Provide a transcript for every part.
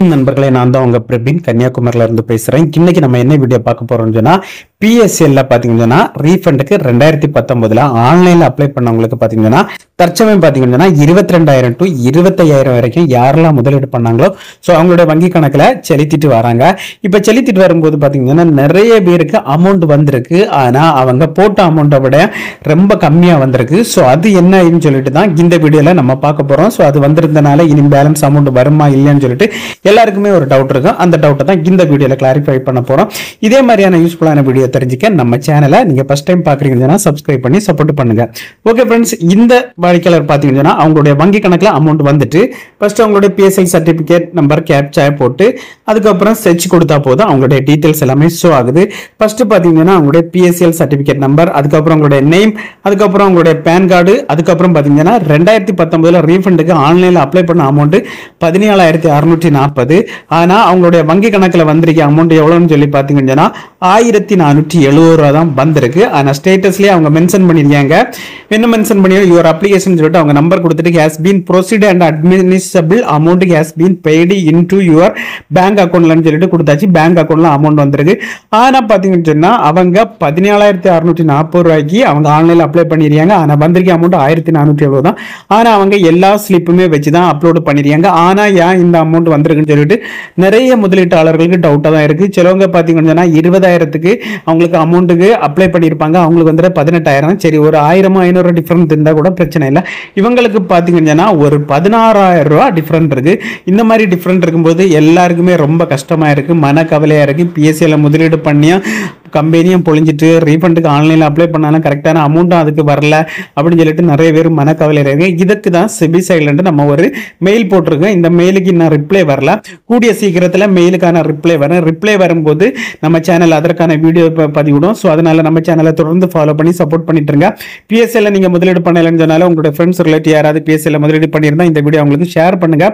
நண்பர்களே, நான் தான் உங்க பிரபின் கன்னியாகுமரியில இருந்து பேசுறேன். இன்னைக்கு நம்ம என்ன வீடியோ பார்க்க போறோம்னு சொன்னா, பிஎஸ்எல்ல பாத்தீங்கன்னா ரீஃபண்டுக்கு 2019ல ஆன்லைன்ல அப்ளை பண்ணவங்களுக்கு பாத்தீங்கன்னா தற்சமயம் பாத்தீங்கன்னா 22,000 to 25,000 வரைக்கும் யாரெல்லாம் முதலீடு பண்ணாங்களோ ஸோ அவங்களுடைய வங்கி கணக்குல செலுத்திட்டு வராங்க. இப்ப செலுத்திட்டு வரும்போது பாத்தீங்கன்னா நிறைய பேருக்கு அமௌண்ட் வந்திருக்கு. ஆனா அவங்க போட்ட அமௌண்ட்டை விட ரொம்ப கம்மியா வந்திருக்கு. ஸோ அது என்னன்னு சொல்லிட்டு தான் இந்த வீடியோல நம்ம பார்க்க போறோம். ஸோ அது வந்திருந்தனால இனி பேலன்ஸ் அமௌண்ட் வருமா இல்லையான்னு சொல்லிட்டு எல்லாருக்குமே ஒரு டவுட் இருக்கும். அந்த டவுட்டை தான் இந்த வீடியோல கிளாரிஃபை பண்ண போறோம். இதே மாதிரியான யூஸ்ஃபுல்லான வீடியோ தெரிஞ்சுக்க நம்ம சேனலை நீங்க ஃபர்ஸ்ட் டைம் பாக்குறீங்கன்னா சப்ஸ்கிரைப் பண்ணி சப்போர்ட் பண்ணுங்க. ஓகே ஃப்ரெண்ட்ஸ், இந்த வாடிக்கையாளர் பாத்தீங்கன்னா அவங்களுடைய வங்கி கணக்குல அமௌண்ட் வந்துட்டு ஃபர்ஸ்ட் அவங்களுடைய பிஎஸ்எல் சர்டிபிகேட் நம்பர் கேப்சா போட்டு அதுக்கப்புறம் செர்ச் கொடுத்தா போதும் அவங்களுடைய டீடைல்ஸ் எல்லாமே ஷோ ஆகுது. ஃபர்ஸ்ட் பாத்தீங்கன்னா அவங்களுடைய பிஎஸ்எல் சர்டிபிகேட் நம்பர், அதுக்கப்புறம் அவங்களுடைய நேம், அதுக்கப்புறம் அவங்களுடைய பேன் கார்டு, அதுக்கப்புறம் பாத்தீங்கன்னா 2019ல ரீஃபண்டுக்கு ஆன்லைன்ல அப்ளை பண்ண அமௌண்ட் 17,640. ஆனா அவங்களுடைய வங்கி கணக்குல வந்திருக்க அமௌண்ட் எவ்வளவுன்னு சொல்லி பாத்தீங்கன்னா 1,470 ரூபா தான் வந்திருக்கு. ஆனா ஸ்டேட்டஸ்லயே அவங்க மென்ஷன் பண்ணிருக்காங்க. என்ன மென்ஷன் பண்ணி யுவர் அப்ளிகேஷன் சொல்லிட்டு அவங்க நம்பர் கொடுத்துட்டு has been proceed and administrable amount has been paid into your bank அக்கௌண்ட்லன்னு சொல்லிட்டு கொடுத்தாச்சு. பேங்க் அக்கௌண்ட்ல அமௌண்ட் வந்திருக்கு. ஆனா பாத்தீங்கன்னு சொன்னா அவங்க 17,640 ரூபாய்க்கு அவங்க ஆன்லைன்ல அப்ளை பண்ணிருக்காங்க. ஆனா வந்திருக்க அமௌண்ட் 1,470 தான். ஆனா அவங்க எல்லா ஸ்லிப்புமே வச்சுதான் அப்லோட் பண்ணிருக்காங்க. ஆனா ஏன் இந்த அமௌண்ட் வந்திருக்குன்னு சொல்லிட்டு நிறைய முதலீட்டாளர்களுக்கு டவுட்டா தான் இருக்கு. சிலவங்க பாத்தீங்கன்னா 20,000க்கு அவங்களுக்கு அமௌண்ட்டுக்கு அப்ளை பண்ணிருப்பாங்க. அவங்களுக்கு வந்து 18,000. சரி, ஒரு 1,000-500 டிஃபரன்ஸ் இருந்தா கூட பிரச்சனை இல்லை. இவங்களுக்கு பாத்தீங்கன்னா ஒரு 16,000 ரூபாய் டிஃபரன்ட் இருக்கு. இந்த மாதிரி டிஃபரன்ட் இருக்கும்போது எல்லாருக்குமே ரொம்ப கஷ்டமா இருக்கு, மனக்கவலையா இருக்கு. பிஎஸ்சியில் முதலீடு பண்ணியும் கம்பெனியும் பொழிஞ்சிட்டு ரீஃபண்டுக்கு ஆன்லைன்ல அப்ளை பண்ணாலும் கரெக்டான அமௌண்ட்டும் அதுக்கு வரல அப்படின்னு சொல்லிட்டு நிறைய பேர் மனக்கவலை இருக்கு. இதுக்கு தான் செபி சைட்ல இருந்து நம்ம ஒரு மெயில் போட்டிருக்கோம். இந்த மெயிலுக்கு இன்னும் ரிப்ளை வரல. கூடிய சீக்கிரத்தில் மெயிலுக்கான ரிப்ளை வரும். ரிப்ளை வரும்போது நம்ம சேனல் அதற்கான வீடியோ பதிவிடும். ஸோ அதனால நம்ம சேனலை தொடர்ந்து ஃபாலோ பண்ணி சப்போர்ட் பண்ணிட்டு இருங்க. பிஎஸ்எல்ல நீங்க முதலீடு பண்ணலன்னு சொன்னாலும் உங்களோட ஃப்ரெண்ட்ஸ் ரிலேட்டிவ் யாராவது பிஎஸ்எல்ல முதலீடு பண்ணியிருந்தா இந்த வீடியோ அவங்களுக்கு ஷேர் பண்ணுங்க.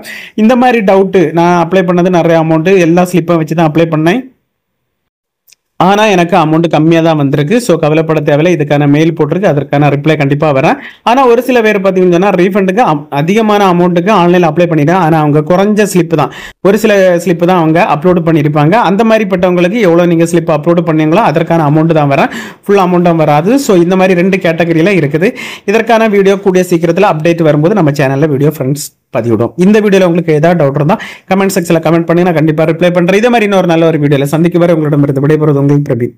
இந்த மாதிரி டவுட், நான் அப்ளை பண்ணது நிறைய அமௌண்ட் எல்லா ஸ்லிப்பும் வச்சு தான் அப்ளை பண்ணேன். ஆனா எனக்கு அமௌண்ட் கம்மியா தான் வந்திருக்கு. ஸோ கவலைப்பட தேவையில்லை. இதுக்கான மெயில் போட்டிருக்கு, அதற்கான ரிப்ளை கண்டிப்பா வரேன். ஆனா ஒரு சில பேர் பார்த்தீங்கன்னா ரீஃபண்டுக்கு அதிகமான அமௌண்ட்டுக்கு ஆன்லைன்ல அப்ளை பண்ணிட்டாங்க. ஆனா அவங்க குறைஞ்ச ஸ்லிப் தான், ஒரு சில ஸ்லிப் தான் அவங்க அப்லோட் பண்ணியிருப்பாங்க. அந்த மாதிரி பட்டவங்களுக்கு எவ்வளவு நீங்க ஸ்லிப் அப்லோட் பண்ணீங்களோ அதற்கான அமௌண்ட் தான் வரேன், ஃபுல் அமௌண்ட்டும் வராது. ஸோ இந்த மாதிரி 2 கேட்டகரியில இருக்குது. இதற்கான வீடியோ கூடிய சீக்கிரத்தில் அப்டேட் வரும்போது நம்ம சேனல்ல வீடியோ ஃப்ரெண்ட்ஸ் பதிவிடும். இந்த வீடியோல உங்களுக்கு ஏதாவது டவுட் இருந்தா கமெண்ட் செக்ஷன்ல கமெண்ட் பண்ணி நான் கண்டிப்பா ரிப்ளை பண்றேன். இதே மாதிரி இன்னொரு நல்ல ஒரு வீடியோல சந்திக்கும் வரை உங்களிடம் இருந்து விடைபெறுவது உங்கள் பிரபி.